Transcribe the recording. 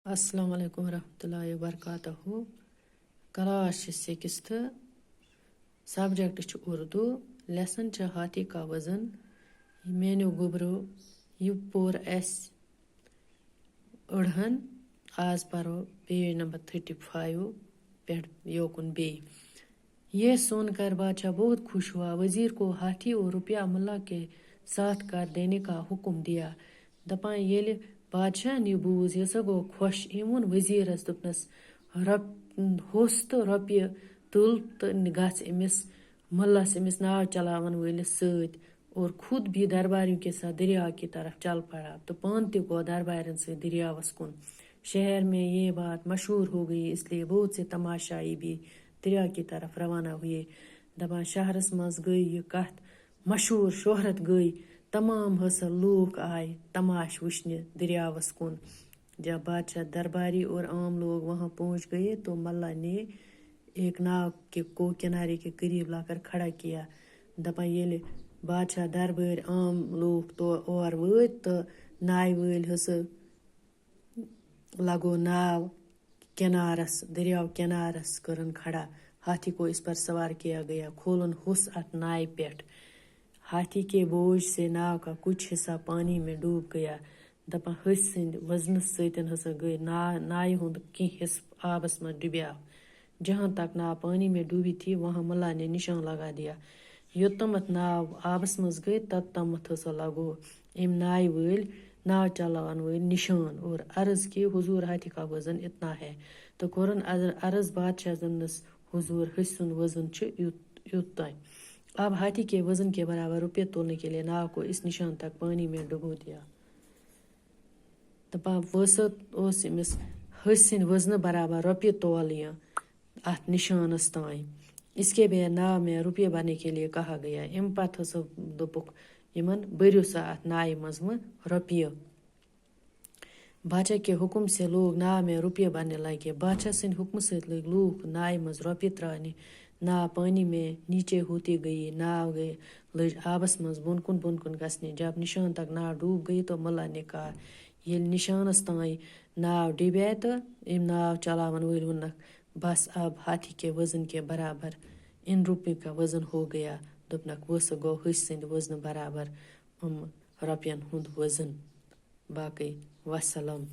السلام علیکم ورحمۃ اللہ وبرکاتہ class 6th subject Urdu lesson ہاتھی کا وزن میانو گوبرو یہ پور اس اڑہن آز پرو پیج نمبر 35 پہ یوکن بی یہ سن کر بادشاہ بہت خوش ہوا. وزیر کو ہاتھی اور روپیہ ملا کے ساتھ کر دینے کا حکم دیا. دپان یل بادشاہ یہ بوز یہ سا گو خوش. وون وزیرس دپنس ہوس تو روپیہ تل تو گھس امس ملس امس ناو چلاون ولس ست اور خود بھی درباریوں کے ساتھ دریا کی طرف چل پڑا تو پان تہ گو دربارین سے دریاوس کن. شہر میں یہ بات مشہور ہو گئی اس لیے بہت سے تماشائی بھی دریا کی طرف روانہ ہوئے. دپان شہرس مز گئی یہ کت مشہور شہرت گئی. تمام حاصل لوگ آئے تماش وچھنے دریاوس کن. جب بادشاہ درباری اور عام لوگ وہاں پہنچ گئے تو ملا نے ایک ناو کو کنارے کے قریب لا کر کھڑا کیا. دپان یل بادشاہ دربار عام لوگ تو اور وت تو ناو ول ہسا لگو ناو کنارس دریاو کنارس کرن کھڑا. ہاتھی کو اس پر سوار کیا گیا. کھولن ہوس ات نائے پیٹ. ہاتھی کے بوجھ سے ناو کا کچھ حصہ پانی میں ڈوب گیا. دپان ہس سند وزنس ستن ہسا گئی نائے ہند کی حصہ آبس میں ڈبیا. جہاں تک ناو پانی میں ڈوبی تھی وہاں ملا نے نشان لگا دیا. یوتمت ناو آبس مز گئی تمت ہسا لگو ام نائے ول ناو چلاون ول نشان اور عرض کی حضور ہاتھی کا وزن اتنا ہے. تو کورن عرض بادشاہ زنس حضور ہس سند وزن یوت تائیں. اب ہاتھی کے وزن کے برابر روپیہ تولنے کے لیے ناو کو اس نشان تک پانی میں ڈبو دیا. دپان وسط اس امس ہس سند وزن برابر روپیہ تولیا ات نشانس تائیں. اس کے بعد ناو میں روپیہ بھرنے کے لیے کہا گیا. ام پت ہسا دپک یمن بھریو سا ات نائے مز روپیہ. بادشاہ کے حکم سے لوگ ناو میں روپیہ بھرنے لگے. بادشاہ سند حکم ست لگ لوگ نائے مز روپیہ ترانے. ناو پانی میں نیچے ہوتی گئی. ناو لج آبس مز بن کن گسنے. جب نشان تک ناو ڈوب گئی تو ملا نے کہا یل نشانس تائیں ناو ڈبیا تو ام ناو چلاون ول ونک بس اب ہاتھی کے وزن کے برابر ان روپیہ کا وزن ہو گیا. دپنک وس گو ہس سند وزن برابر روپین ہند وزن. باقی وسلام.